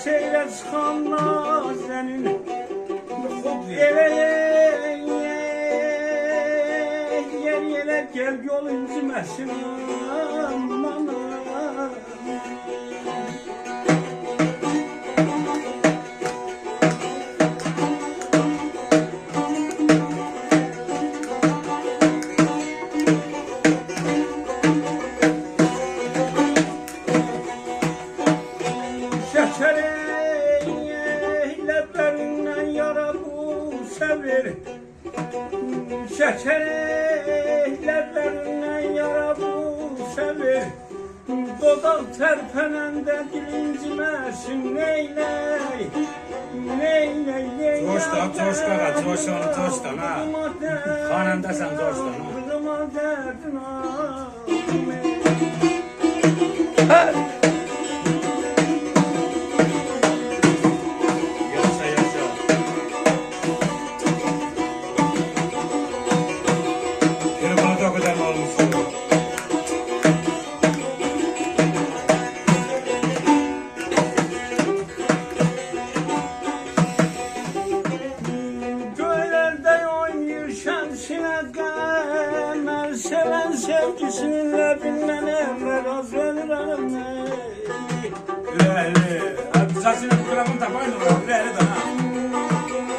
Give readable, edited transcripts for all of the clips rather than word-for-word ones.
seyre çıkanlar senin ele yer gel yol incimesin aman. Şekerlerinden yara bu sever. Dodal terpenende dilincimesin neyley. Coştan, coşkara, coşan, coştan ha. Hanendesən coştan ha. Seven sevgisinin lebinden evvel az ölürüm. Üreli, saçını kulağını tapayın oraya, üreli de ha.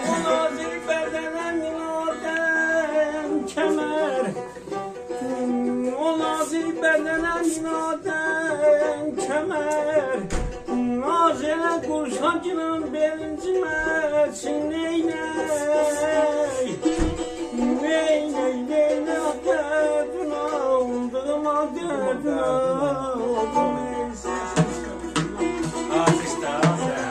O nazik bedenen adem kemer. O nazik bedenen adem kemer. Nazile kurşakının belinci mersin neyney. Neyney derdine oldum derdine oldum. Az işte az ya.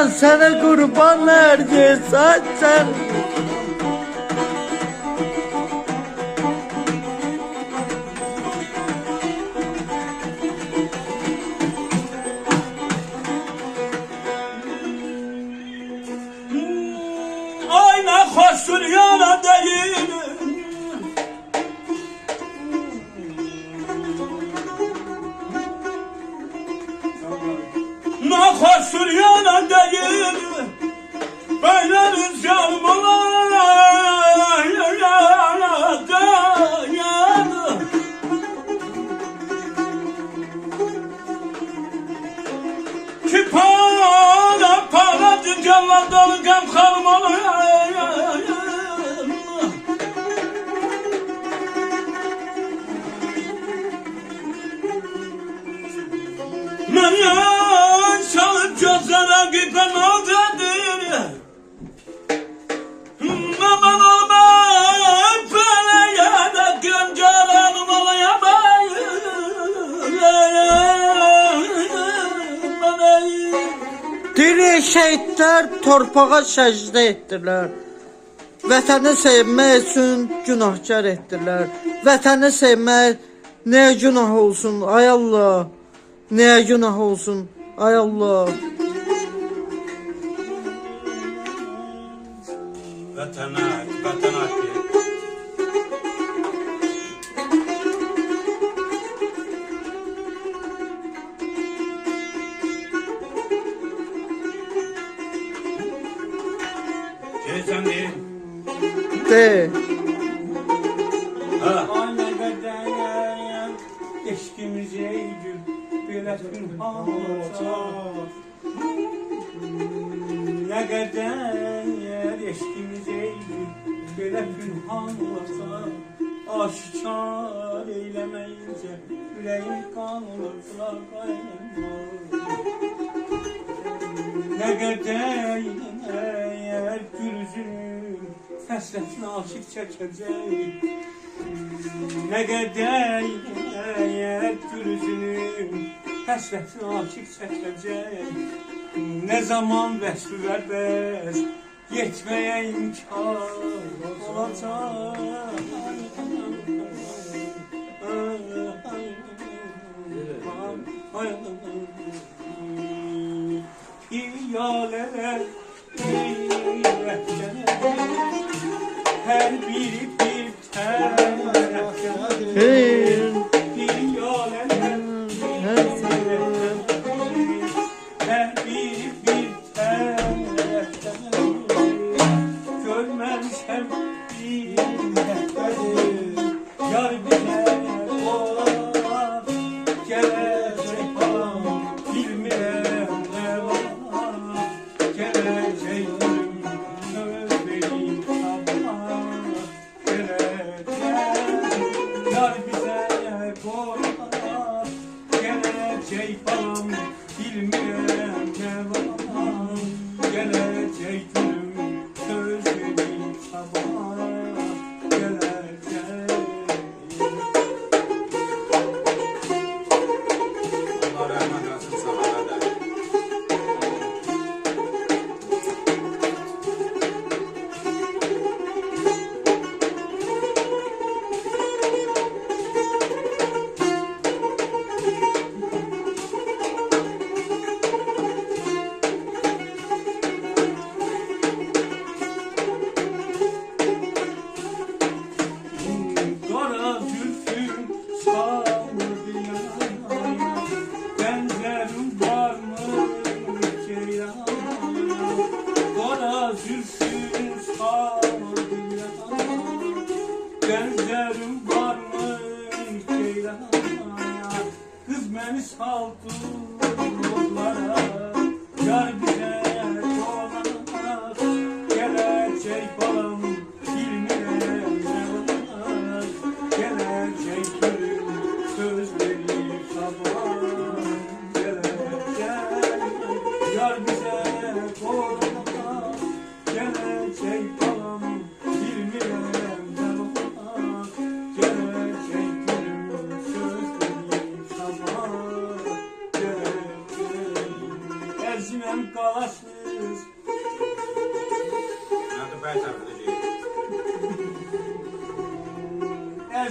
Aman sana kurbanlar cesat sen. Ayna hoştur yana değil. Nahoştur yana değil. Böyle rüzgar olaydı. Ki para dükkanlar dolu gamkarım olaydı. Men çalıp gözlere giden aldadır. Aman olmaz böyle ya da gönceranım Diri şehitler torpağa səcdə etdilər. Vətəni sevmək üçün günahkar etdilər. Vətəni sevmək nə günah olsun ay Allah. Nə günah olsun ay Allah. Vətənə, vətənə ki. Gelsən deyil. De. Ha. Ayna kadar eşkimiz eygül böyle pünhan olacak. Ne kadar eşkimiz eygül böyle pünhan olacak. Aşikar eylemeyince yüreğim kan olur ne kadar eğer gülüzün həsrətini aşıq çəkəcək. Nə qədər eğer gülüzünün həsrətini aşıq çəkəcək. Ne zaman vəsfi və bəs yetməyə imkan olacaq. İyalələr her biri bir tərəfdən İyalələr her biri bir tərəfdən görməmişəm bir dəfədir yar bizə olar gələcək falan bilmirəm nə var gələcək söz vereyim sabah gələcək yar bizə olar gələcək falan bilmirəm nə var gələcək günüm söz vereyim sabah gələcək. Allah rəhmət olsun sana da. Kara zülfün sardı yana, benzerim var mı ceylana? Kara zülfün sardı yana, benzerim var mı ceylana? Kız beni saldı yollara, yar bize konar, gelecek balam bilmirəm ne var. Gelecek günüm söz verir sabah gelecek yar bize konar gelecek balam bilmirəm ne var gelecek günüm söz verir sabah gelecek.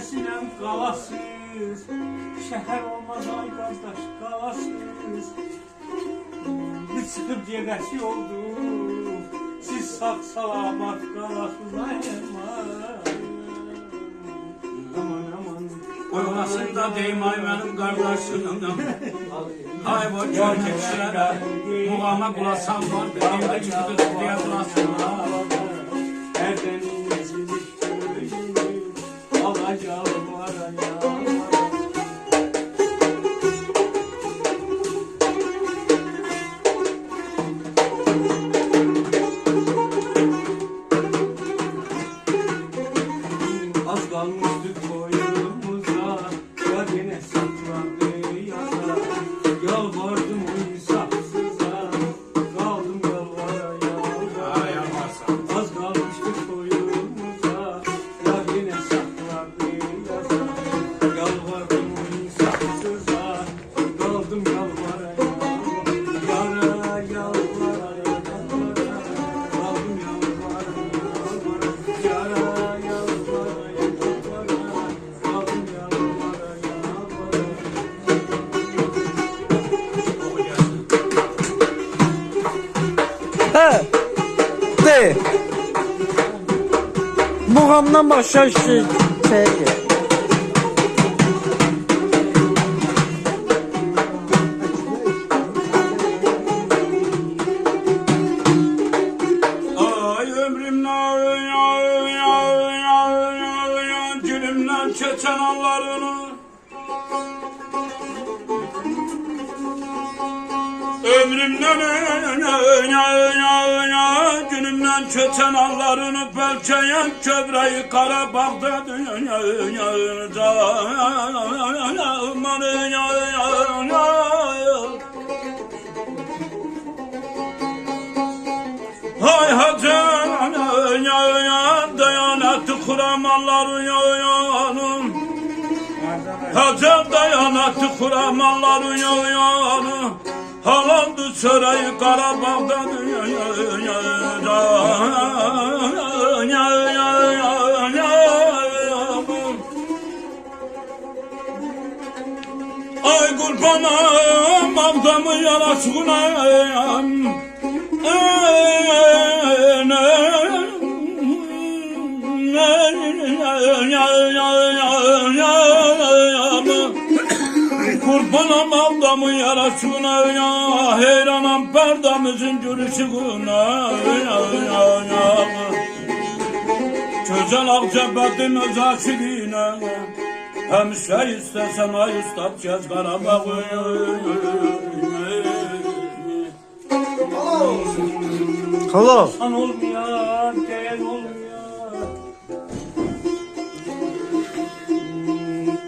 Sinəm qalasız, şəhər olmaz ay qardaş qalasız. Bir çıxıb gedəsi oldu, siz sağ salamat qalasız ay aman aman. Oyunasında deyim ay benim kardeşim. Ay bu çöküşlere muğama kulasan var. Benim de çıktı diye kulasın. Erdenin ezilik köyü, alacağım araya. Az kalmıştı koyunumuza, ya gene sakladı yaza. Yalvardım o insafsıza, kaldım yalvara yalvara. Ay aman. Az kalmıştı koyunumuza, ya yine sakladı yaza. Yalvardım o insafsıza, kaldım yalvara yalvara. Yara yalvara yalvara, kaldım yalvara yalvara. Yara yalvara yalvara, kaldım yalvara yalvara. Hə. De. Muğamdan başqa şey. Ay ömrümden gülümden keçen anlarını Ömrümden günümden keçen anlarını belçeyen köbreyi Karabağ'da Hay hacan dayanatı kuramalları yanım Hacan dayanatı kuramalları yanım Halandı çöreği Karabağ'da Ay kurbanım Ağdamı yarasınayım Kurbanım Ağdamı yarasına ya heyranam perdamızın gülüşüne Güzel Akçabat'ın öz aşirine Hemşe istesen ay üstad Kez Karabağ'ı Hello. San olmayan, değer olmayan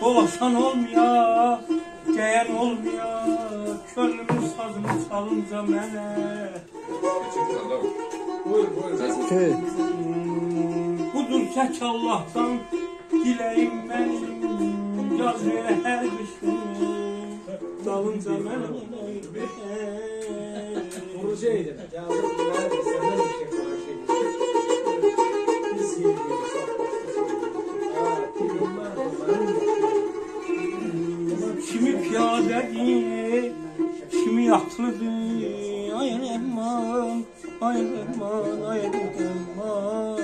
Dolaşan olmayan, değer olmayan Könlümün sazını çalınca mene Budur tek Allah'tan dileyim benim Yaz vere her kışın dalınca mene Şey demek ya, senden bir şey var şey. Biz yiyoruz. Kimi piyadedir, kimi yatlıdır Ay Rəhman, ay Rəhman, ay Rəhman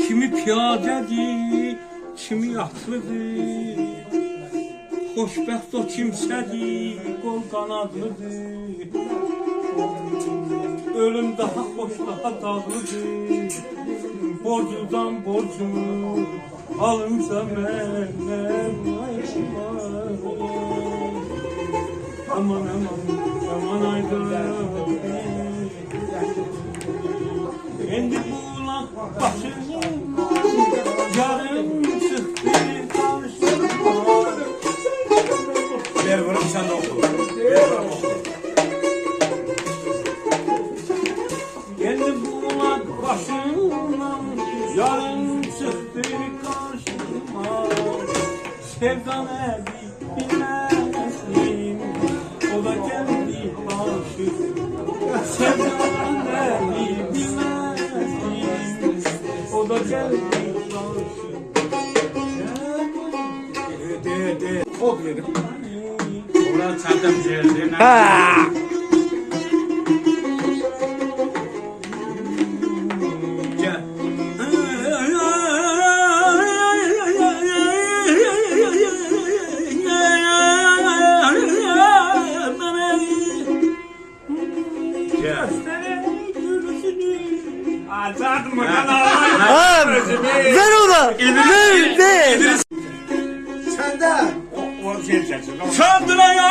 Kimi piyadedir, kimi yatlıdır Xoşbəxt o kimsədir, qol qanadlıdır Ölüm daha xoş, daha dağlıdır Borcudan borcu alınca məndən Aman aman, aman aydın Endi bulan başını yarım çıktı karşıma Ver vurup sen de oku. Ver vurup oku. Endi bulan başından yarım çıktı karşıma Sevdan evi bilmezdim O da kendi baş Kod verin. Ulan çadım geldi. Ha. Gel. Gel. Azad mı lan Ha. Ver ona. Ver. Senden. O şey çeksin. Çandıraya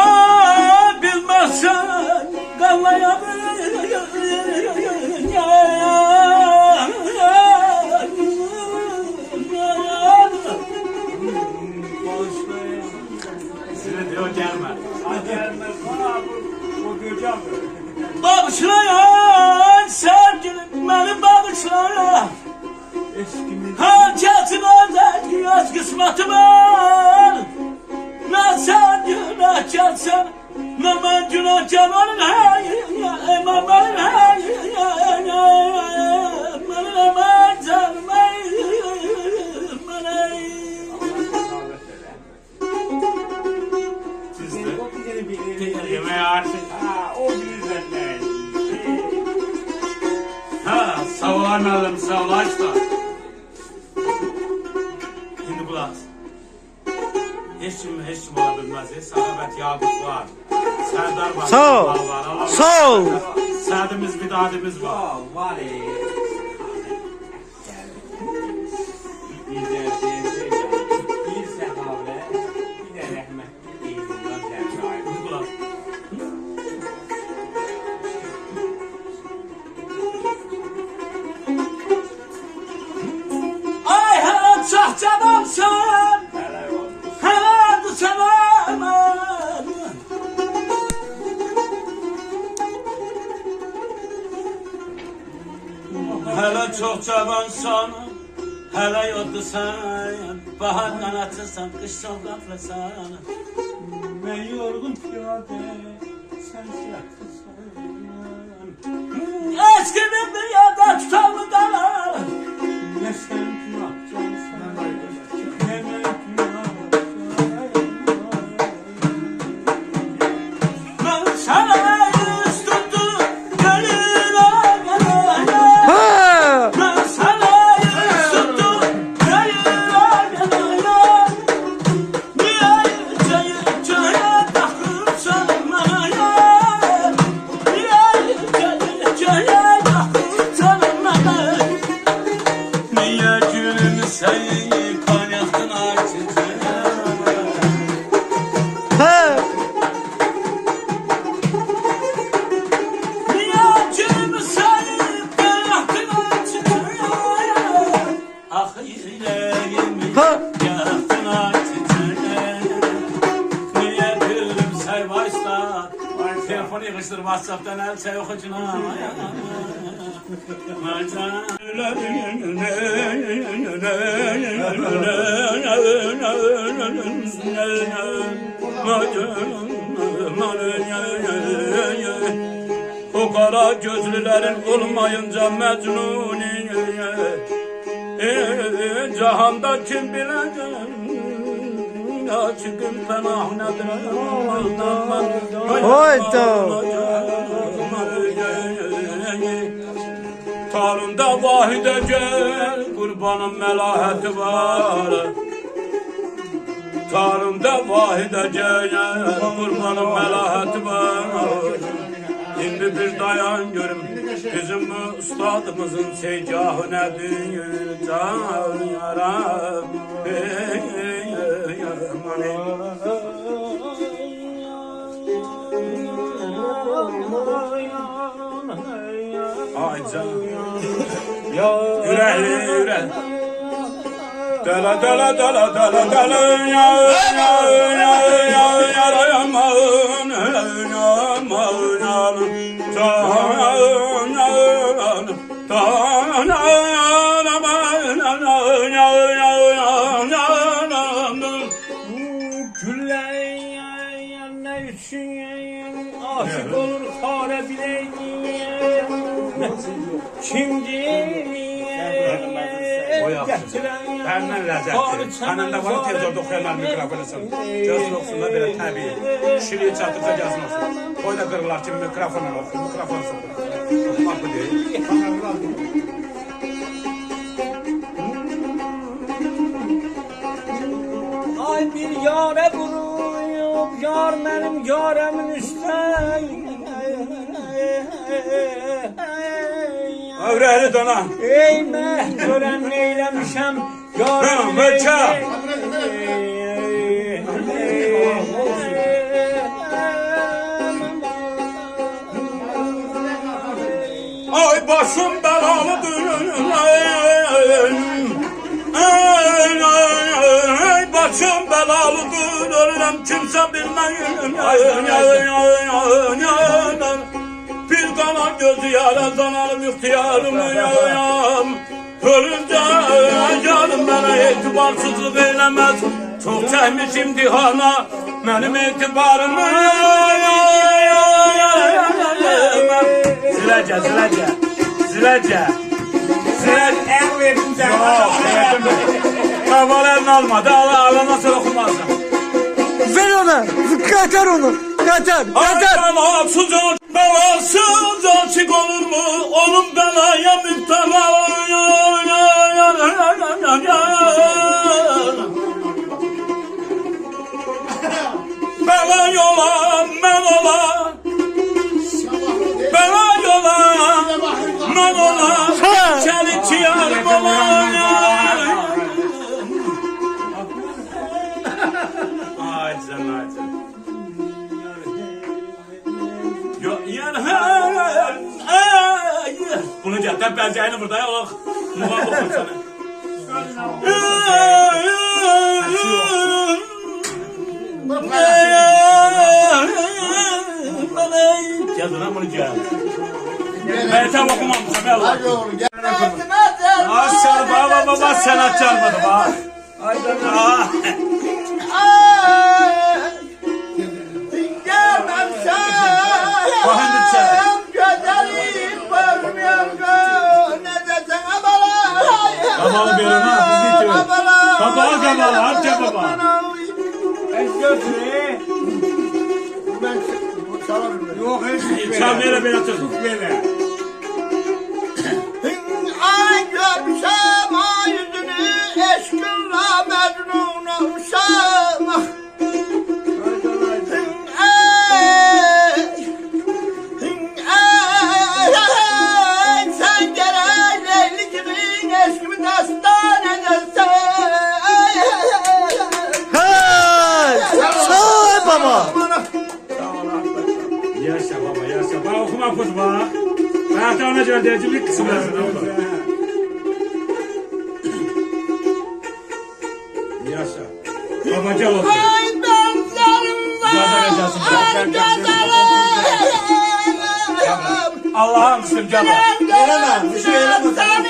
bilmezsen Kallaya Size diyor gelme. Gelmez bana bu göcem. Bağışlayan sevgilim beni bağışlayan Hacetime de göz kısmetime Ne sen günah gelsen Ne ben günah gelmenin Benim emek Siz de yemeğe artık O bizden ne? Ha, savunalım, savlaş da. Şimdi kulak. Hiç kim olabilmez. Sahabat Yakup var. Serdar var. Sağ ol. Var, Allah Sağ ol. Serdimiz, bidadimiz var. Var Bir sehabe, bir de rahmet. İyinden derdi. Şimdi kulak. Ay ha, çok canımsın. Hadi selam. Hele çok cavansan, hele yoddusan, bahar kanatırsan, kış çok gaflesan. Ben yorgun piyade, sen siyahsın. Eskinin bir yada tutar mı dalar? Ne sen günah cansan, ne ben günah Ben sana yüz tuttum, gönül ağabeyim. Ha. Ben sana yüz tuttum, gönül ağabeyim. Niye yüce takılsan bana ya? Niye yüce takılsan bana? Niye gülüm seni kanyattın açıcı? Ha. Niye gülüm seni kanyattın açıcı? Ah yüreğimi Ha. yaktın açıcı. Niye gülüm sen başta? Telefonu yığıştır WhatsApp'tan el çay okucuna. O kara gözlülerin olmayınca Mecnun cahanda kim bilecek Açıkın fenah nedir Hayda. Tarımda vahide gel kurbanın melaheti var Tarımda vahide gel kurbanın melaheti var Şimdi bir dayan görüm bizim bu ustadımızın secahı nedir can yaram Ay canım yüre Dala dala dala dala dala ya yaman Güller ne için aşık olur kare bileyim. Şimdi yaxşı. Benden ləzzətli. Kanında var tez orada oxuyanlar mikrofonu sal. Gəlsin oxusunlar belə təbii. Kişiliyi çatırsa gəlsin oxusun. Oyda qırırlar ki mikrofonu oxusun. Mikrofonu sal. Oxumaq bu deyil. Ay bir yare vuruyup yar benim yaremin üstüne. Övrəli dana. Ey meh gören neylemişem yaremin. Möçə. Ay başım belalıdır. Ay başım belalıdır. Ölürüm kimse bilmeyin. Bir kana gözü yara zanalım ihtiyarım. Ölünce canım bana etibarsızlık eylemez. Çok çəkmişim dihana benim etibarımı. Ziləcə, ziləcə, ziləcə. El verdim sen. Yok, verdim ben. Kaval elini almadı, alana sonra okumazdım. Ver ona. Kaçar onu. Kaçar. Ay Kaçar. belasız açık olur mu? Onun belaya müptela. Bela yola, men ola. Bela yola, men ola. Çelik yarım ola. Ay canım, ay canım. Bunu cidden benzeyini burada yok. Muğam okun sana. Gel lan bunu gel. Ben tam okumamışım ya Allah. Aşağı baba sanat çalmadı bak. Ay canım. Kabalı bir yana, bizi itiyor. Kabalı, harca baba. Yok hiç Çal böyle bir atır. böyle. Ay görmüşem ay yüzünü eşkınla mecnun olmuşam. Sen gerek leyli gibi eşkimi destan edersen. Hey. Sağ ol baba. Yaşa baba, yaşa. Bana okuma kız bana. Ben ona göre bir kısım yazın. Yaşa. Baba gel otur. Ay ben Allah'ım sırcama. Gelemem, bir şey gelemem.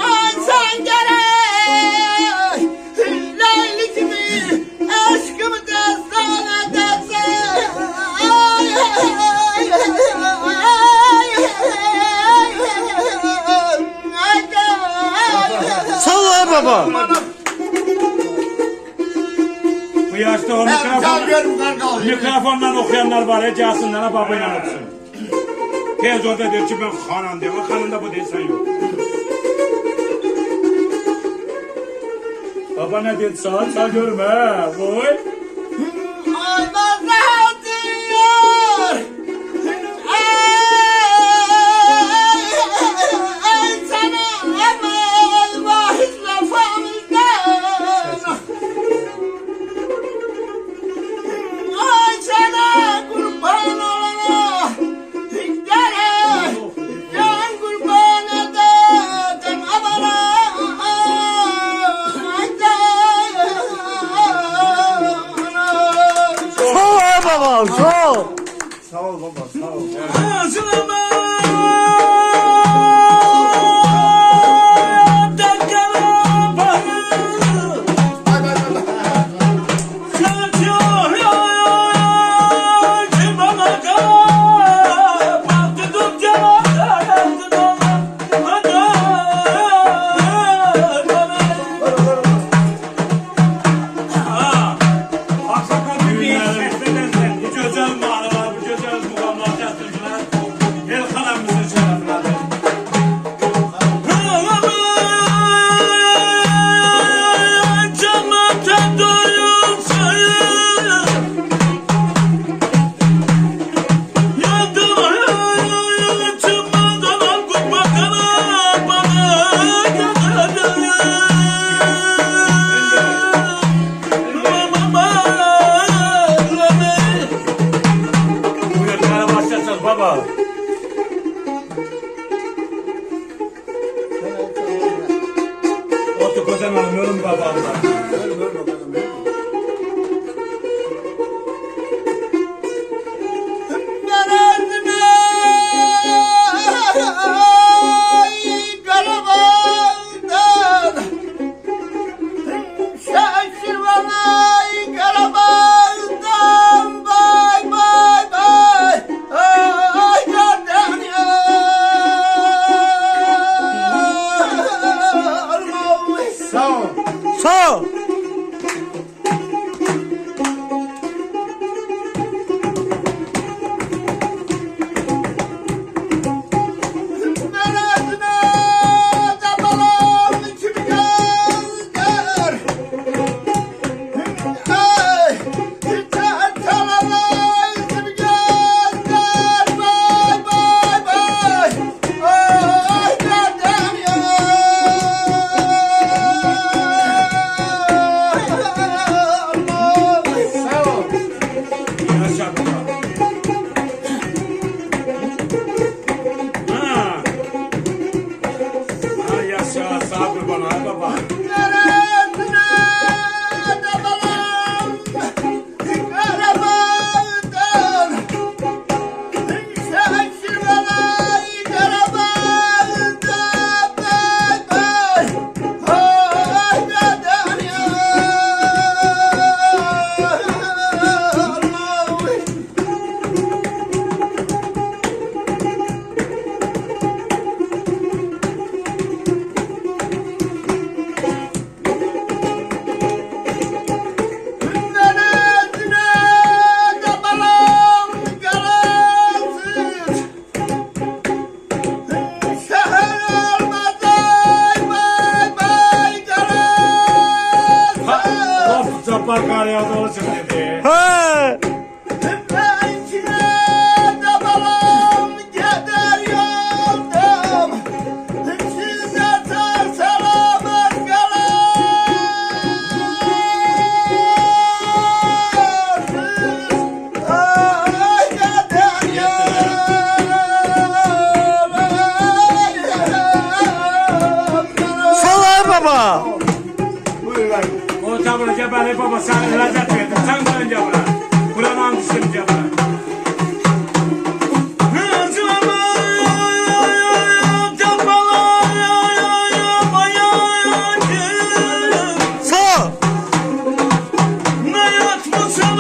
Ay sen gerek Leyli gibi aşkımı destan edersen. Sağ ol baba. Bu yaşta o mikrofondan okuyanlar var ya gelsinler babayla okusun. Tez orada der ki ben xanan diyor. O xanında bu deyilsen yok. Baba ne dedi sağ sağ görme. Boy. Ay mazhar diyor. Ay sana emel vahid lafamızdan. Ay sana kurban olana. Gerek can kurban ederdim abala. Sağ ol baba. Sağ ol. Sağ ol baba, sağ ol. Baktım böl bakalım. Sağ ol. Sağ ol. Sağ ol. Yaşa baba. Ha. Ha yaşa sağ ol bana ay baba. Of çapar kar yağdı olacak dedi. Ha. Sağ ol baba. Buyur lan. O tabını cebeli baba sen lezzet verdin. Sen de önce bırak. Kur'an andısın cebeli. Sağ ol. Ne yatmışsın